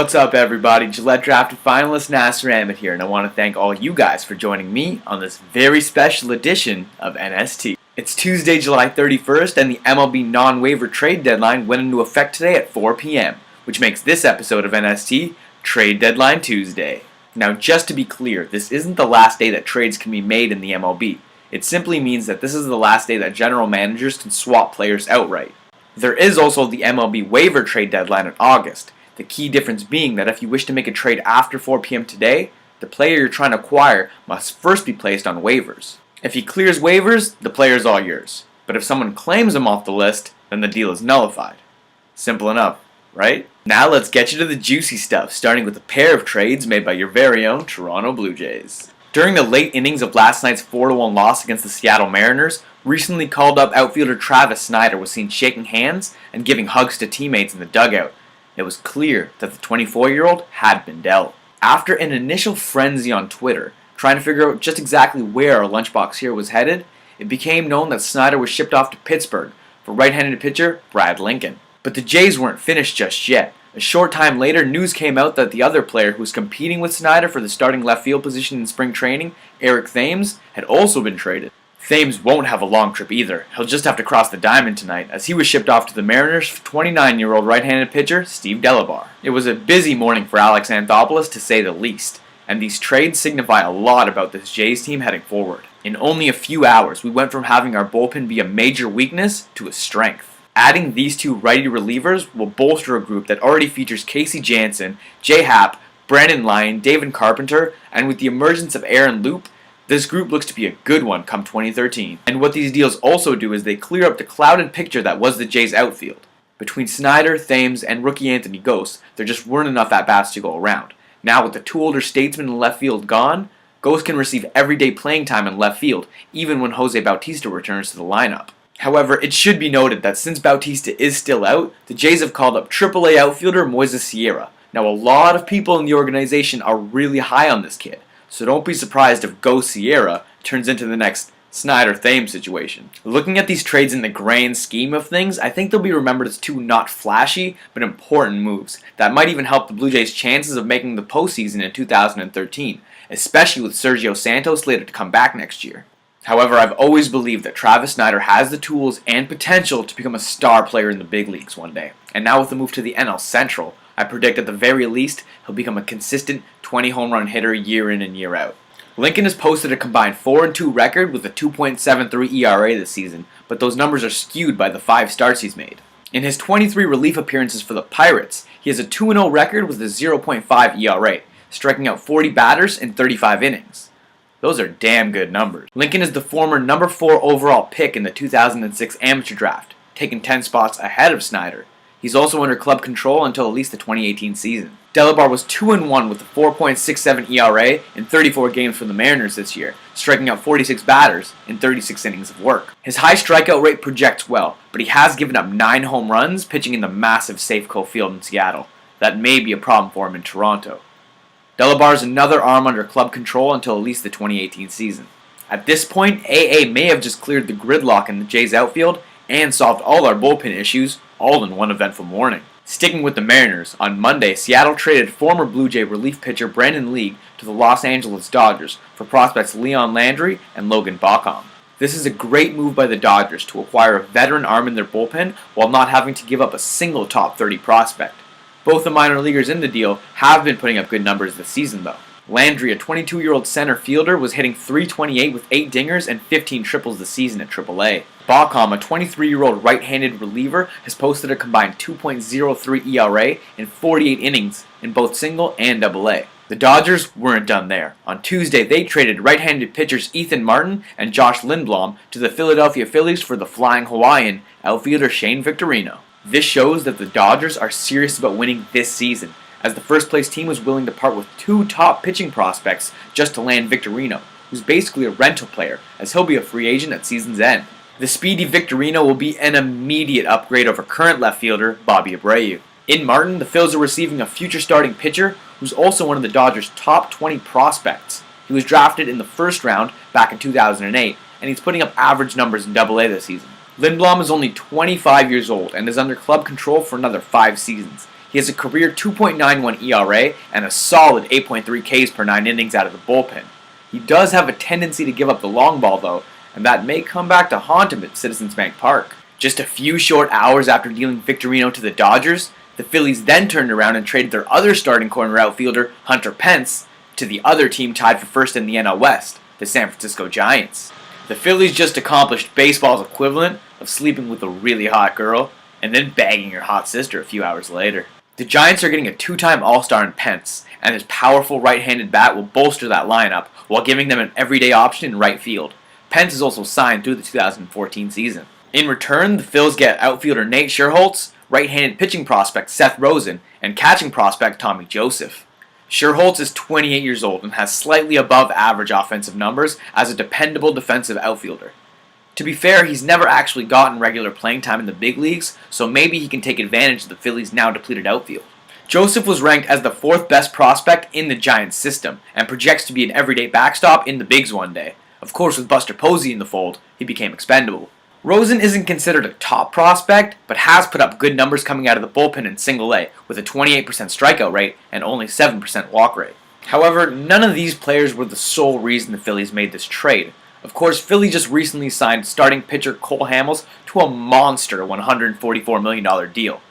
What's up, everybody? Gillette Drafted finalist Nasr Ahmed here, and I want to thank all you guys for joining me on this very special edition of NST. It's Tuesday, July 31st, and the MLB non-waiver trade deadline went into effect today at 4 p.m., which makes this episode of NST Trade Deadline Tuesday. Now, just to be clear, this isn't the last day that trades can be made in the MLB. It simply means that this is the last day that general managers can swap players outright. There is also the MLB waiver trade deadline in August. The key difference being that if you wish to make a trade after 4 p.m. today, the player you're trying to acquire must first be placed on waivers. If he clears waivers, the player is all yours. But if someone claims him off the list, then the deal is nullified. Simple enough, right? Now let's get you to the juicy stuff, starting with a pair of trades made by your very own Toronto Blue Jays. During the late innings of last night's 4-1 loss against the Seattle Mariners, recently called up outfielder Travis Snider was seen shaking hands and giving hugs to teammates in the dugout. It was clear that the 24-year-old had been dealt. After an initial frenzy on Twitter, trying to figure out just exactly where our lunchbox here was headed, it became known that Snider was shipped off to Pittsburgh for right-handed pitcher Brad Lincoln. But the Jays weren't finished just yet. A short time later, news came out that the other player who was competing with Snider for the starting left field position in spring training, Eric Thames, had also been traded. Thames won't have a long trip either. He'll just have to cross the diamond tonight, as he was shipped off to the Mariners for 29-year-old right-handed pitcher Steve Delabar. It was a busy morning for Alex Anthopoulos, to say the least, and these trades signify a lot about this Jays team heading forward. In only a few hours, we went from having our bullpen be a major weakness to a strength. Adding these two righty relievers will bolster a group that already features Casey Janssen, Jay Happ, Brandon Lyon, David Carpenter, and with the emergence of Aaron Loop, this group looks to be a good one come 2013. And what these deals also do is they clear up the clouded picture that was the Jays' outfield. Between Snider, Thames, and rookie Anthony Gose, there just weren't enough at-bats to go around. Now with the two older statesmen in left field gone, Gose can receive everyday playing time in left field, even when Jose Bautista returns to the lineup. However, it should be noted that since Bautista is still out, the Jays have called up AAA outfielder Moises Sierra. Now a lot of people in the organization are really high on this kid, so don't be surprised if Go Sierra turns into the next Snider-Thames situation. Looking at these trades in the grand scheme of things, I think they'll be remembered as two not flashy, but important moves that might even help the Blue Jays' chances of making the postseason in 2013, especially with Sergio Santos slated to come back next year. However, I've always believed that Travis Snider has the tools and potential to become a star player in the big leagues one day. And now with the move to the NL Central, I predict at the very least he'll become a consistent 20 home run hitter year in and year out. Lincoln has posted a combined 4-2 record with a 2.73 ERA this season, but those numbers are skewed by the 5 starts he's made. In his 23 relief appearances for the Pirates, he has a 2-0 record with a 0.5 ERA, striking out 40 batters in 35 innings. Those are damn good numbers. Lincoln is the former number 4 overall pick in the 2006 amateur draft, taking 10 spots ahead of Snider. He's also under club control until at least the 2018 season. Delabar was 2-1 with a 4.67 ERA in 34 games for the Mariners this year, striking out 46 batters in 36 innings of work. His high strikeout rate projects well, but he has given up 9 home runs pitching in the massive Safeco Field in Seattle. That may be a problem for him in Toronto. Delabar is another arm under club control until at least the 2018 season. At this point, AA may have just cleared the gridlock in the Jays outfield and solved all our bullpen issues all in one eventful morning. Sticking with the Mariners, on Monday, Seattle traded former Blue Jay relief pitcher Brandon League to the Los Angeles Dodgers for prospects Leon Landry and Logan Bacom. This is a great move by the Dodgers to acquire a veteran arm in their bullpen while not having to give up a single top 30 prospect. Both the minor leaguers in the deal have been putting up good numbers this season though. Landry, a 22-year-old center fielder, was hitting .328 with 8 dingers and 15 triples this season at AAA. Bacom, a 23-year-old right-handed reliever, has posted a combined 2.03 ERA in 48 innings in both single and AA. The Dodgers weren't done there. On Tuesday, they traded right-handed pitchers Ethan Martin and Josh Lindblom to the Philadelphia Phillies for the Flying Hawaiian outfielder Shane Victorino. This shows that the Dodgers are serious about winning this season, as the first-place team was willing to part with 2 top pitching prospects just to land Victorino, who's basically a rental player, as he'll be a free agent at season's end. The speedy Victorino will be an immediate upgrade over current left fielder Bobby Abreu. In Martin, the Phils are receiving a future starting pitcher who's also one of the Dodgers' top 20 prospects. He was drafted in the first round back in 2008, and he's putting up average numbers in AA this season. Lindblom is only 25 years old and is under club control for another 5 seasons. He has a career 2.91 ERA and a solid 8.3 Ks per 9 innings out of the bullpen. He does have a tendency to give up the long ball though, and that may come back to haunt him at Citizens Bank Park. Just a few short hours after dealing Victorino to the Dodgers, the Phillies then turned around and traded their other starting corner outfielder, Hunter Pence, to the other team tied for first in the NL West, the San Francisco Giants. The Phillies just accomplished baseball's equivalent of sleeping with a really hot girl and then bagging your hot sister a few hours later. The Giants are getting a two-time All-Star in Pence, and his powerful right-handed bat will bolster that lineup while giving them an everyday option in right field. Pence is also signed through the 2014 season. In return, the Phils get outfielder Nate Scherholtz, right-handed pitching prospect Seth Rosen, and catching prospect Tommy Joseph. Scherholtz is 28 years old and has slightly above average offensive numbers as a dependable defensive outfielder. To be fair, he's never actually gotten regular playing time in the big leagues, so maybe he can take advantage of the Phillies' now depleted outfield. Joseph was ranked as the fourth best prospect in the Giants system and projects to be an everyday backstop in the bigs one day. Of course, with Buster Posey in the fold, he became expendable. Rosen isn't considered a top prospect, but has put up good numbers coming out of the bullpen in Single A, with a 28% strikeout rate and only 7% walk rate. However, none of these players were the sole reason the Phillies made this trade. Of course, Philly just recently signed starting pitcher Cole Hamels to a monster $144 million deal.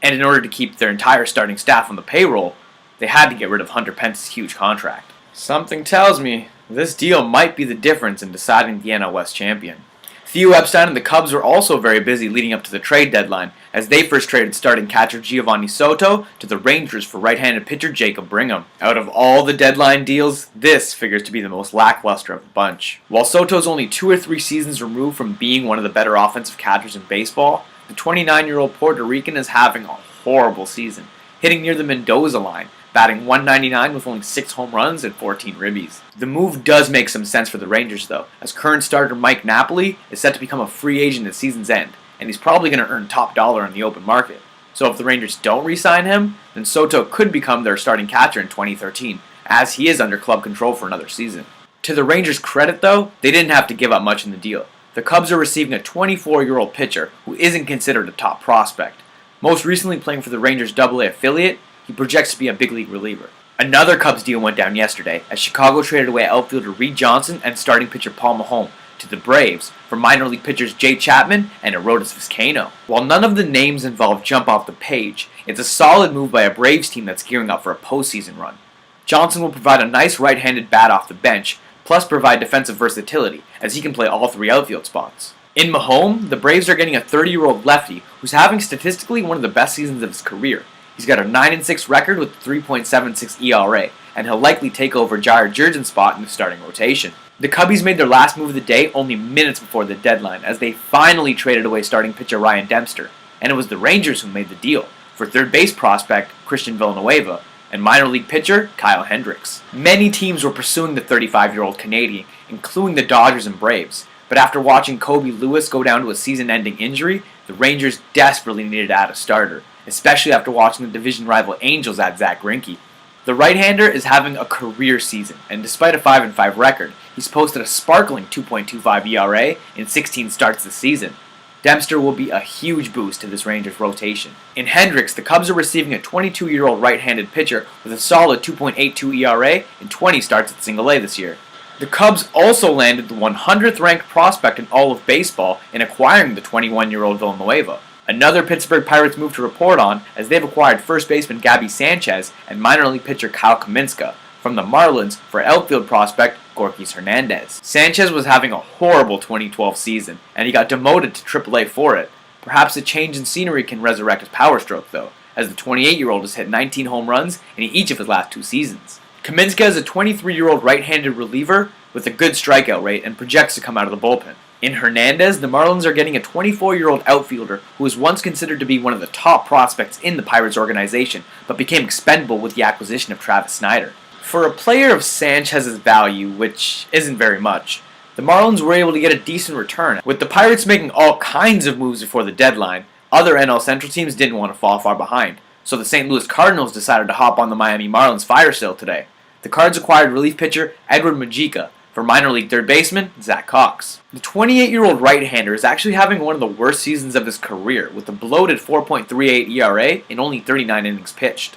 And in order to keep their entire starting staff on the payroll, they had to get rid of Hunter Pence's huge contract. Something tells me this deal might be the difference in deciding the NL West champion. Theo Epstein and the Cubs were also very busy leading up to the trade deadline, as they first traded starting catcher Giovanni Soto to the Rangers for right-handed pitcher Jacob Brigham. Out of all the deadline deals, this figures to be the most lackluster of the bunch. While Soto's only 2 or 3 seasons removed from being one of the better offensive catchers in baseball, the 29-year-old Puerto Rican is having a horrible season, hitting near the Mendoza line, batting .199 with only 6 home runs and 14 ribbies. The move does make some sense for the Rangers though, as current starter Mike Napoli is set to become a free agent at season's end, and he's probably going to earn top dollar in the open market. So if the Rangers don't re-sign him, then Soto could become their starting catcher in 2013, as he is under club control for another season. To the Rangers' credit though, they didn't have to give up much in the deal. The Cubs are receiving a 24-year-old pitcher who isn't considered a top prospect. Most recently playing for the Rangers AA affiliate, he projects to be a big league reliever. Another Cubs deal went down yesterday as Chicago traded away outfielder Reed Johnson and starting pitcher Paul Mahone to the Braves for minor league pitchers Jay Chapman and Arodys Vizcaino. While none of the names involved jump off the page, it's a solid move by a Braves team that's gearing up for a postseason run. Johnson will provide a nice right-handed bat off the bench, plus provide defensive versatility as he can play all 3 outfield spots. In Mahone, the Braves are getting a 30-year-old lefty who's having statistically one of the best seasons of his career. He's got a 9-6 record with 3.76 ERA, and he'll likely take over Jair Jurgen's spot in the starting rotation. The Cubbies made their last move of the day only minutes before the deadline, as they finally traded away starting pitcher Ryan Dempster, and it was the Rangers who made the deal for third base prospect Christian Villanueva and minor league pitcher Kyle Hendricks. Many teams were pursuing the 35-year-old Canadian, including the Dodgers and Braves, but after watching Kobe Lewis go down to a season-ending injury, the Rangers desperately needed to add a starter, especially after watching the division rival Angels add Zach Greinke. The right-hander is having a career season, and despite a 5-5 record, he's posted a sparkling 2.25 ERA in 16 starts this season. Dempster will be a huge boost to this Rangers rotation. In Hendricks, the Cubs are receiving a 22-year-old right-handed pitcher with a solid 2.82 ERA in 20 starts at Single A this year. The Cubs also landed the 100th ranked prospect in all of baseball in acquiring the 21-year-old Villanueva. Another Pittsburgh Pirates move to report on, as they've acquired first baseman Gabby Sanchez and minor league pitcher Kyle Kaminska from the Marlins for outfield prospect Gorkys Hernandez. Sanchez was having a horrible 2012 season, and he got demoted to AAA for it. Perhaps a change in scenery can resurrect his power stroke though, as the 28-year-old has hit 19 home runs in each of his last 2 seasons. Kaminska is a 23-year-old right-handed reliever with a good strikeout rate and projects to come out of the bullpen. In Hernandez, the Marlins are getting a 24-year-old outfielder who was once considered to be one of the top prospects in the Pirates organization, but became expendable with the acquisition of Travis Snyder. For a player of Sanchez's value, which isn't very much, the Marlins were able to get a decent return. With the Pirates making all kinds of moves before the deadline, other NL Central teams didn't want to fall far behind, so the St. Louis Cardinals decided to hop on the Miami Marlins fire sale today. The Cards acquired relief pitcher Edward Mujica For minor league third baseman, Zach Cox. The 28-year-old right-hander is actually having one of the worst seasons of his career, with a bloated 4.38 ERA in only 39 innings pitched.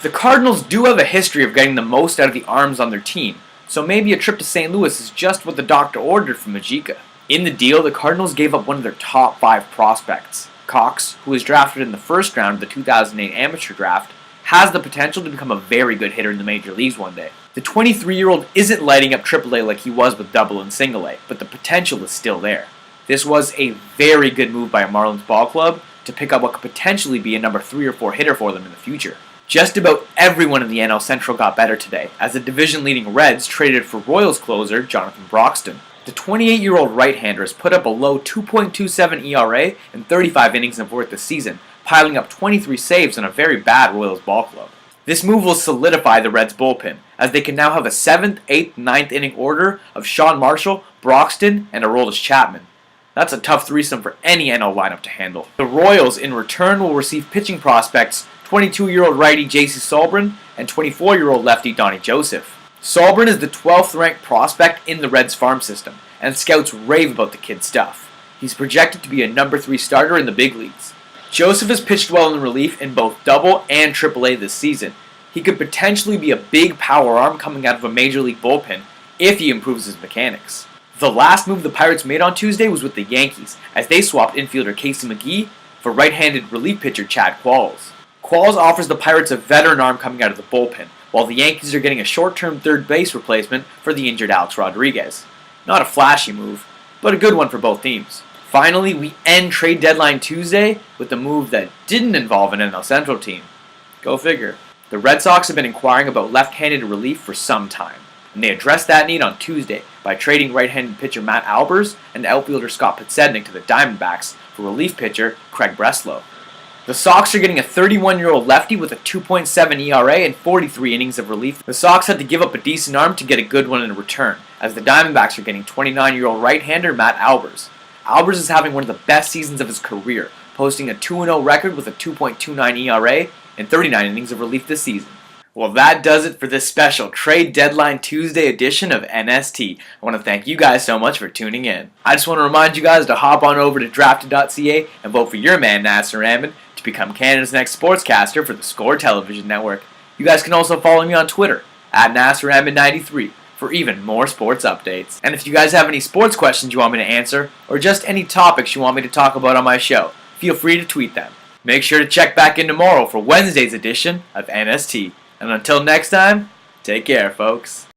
The Cardinals do have a history of getting the most out of the arms on their team, so maybe a trip to St. Louis is just what the doctor ordered from Majika. In the deal, the Cardinals gave up one of their top 5 prospects. Cox, who was drafted in the first round of the 2008 amateur draft, has the potential to become a very good hitter in the major leagues one day. The 23-year-old isn't lighting up AAA like he was with Double and Single A, but the potential is still there. This was a very good move by a Marlins ball club to pick up what could potentially be a number 3 or 4 hitter for them in the future. Just about everyone in the NL Central got better today, as the division-leading Reds traded for Royals closer Jonathan Broxton. The 28-year-old right-hander has put up a low 2.27 ERA in 35 innings and 4th this season, piling up 23 saves on a very bad Royals ball club. This move will solidify the Reds' bullpen, as they can now have a 7th, 8th, 9th inning order of Sean Marshall, Broxton, and Aroldis Chapman. That's a tough threesome for any NL lineup to handle. The Royals, in return, will receive pitching prospects 22-year-old righty J.C. Solbrin and 24-year-old lefty Donnie Joseph. Solbrin is the 12th ranked prospect in the Reds farm system, and scouts rave about the kid's stuff. He's projected to be a number 3 starter in the big leagues. Joseph has pitched well in relief in both Double and AAA this season. He could potentially be a big power arm coming out of a major league bullpen if he improves his mechanics. The last move the Pirates made on Tuesday was with the Yankees, as they swapped infielder Casey McGee for right-handed relief pitcher Chad Qualls. Qualls offers the Pirates a veteran arm coming out of the bullpen, while the Yankees are getting a short-term third base replacement for the injured Alex Rodriguez. Not a flashy move, but a good one for both teams. Finally, we end trade deadline Tuesday with a move that didn't involve an NL Central team. Go figure. The Red Sox have been inquiring about left-handed relief for some time, and they addressed that need on Tuesday by trading right-handed pitcher Matt Albers and outfielder Scott Podsednik to the Diamondbacks for relief pitcher Craig Breslow. The Sox are getting a 31-year-old lefty with a 2.7 ERA and 43 innings of relief. The Sox had to give up a decent arm to get a good one in return, as the Diamondbacks are getting 29-year-old right-hander Matt Albers. Albers is having one of the best seasons of his career, posting a 2-0 record with a 2.29 ERA and 39 innings of relief this season. Well, that does it for this special Trade Deadline Tuesday edition of NST. I want to thank you guys so much for tuning in. I just want to remind you guys to hop on over to drafted.ca and vote for your man Nasr Ahmed to become Canada's next sportscaster for the Score Television Network. You guys can also follow me on Twitter at Nasr Ahmed 93 for even more sports updates. And if you guys have any sports questions you want me to answer, or just any topics you want me to talk about on my show, feel free to tweet them. Make sure to check back in tomorrow for Wednesday's edition of NST. And until next time, take care, folks.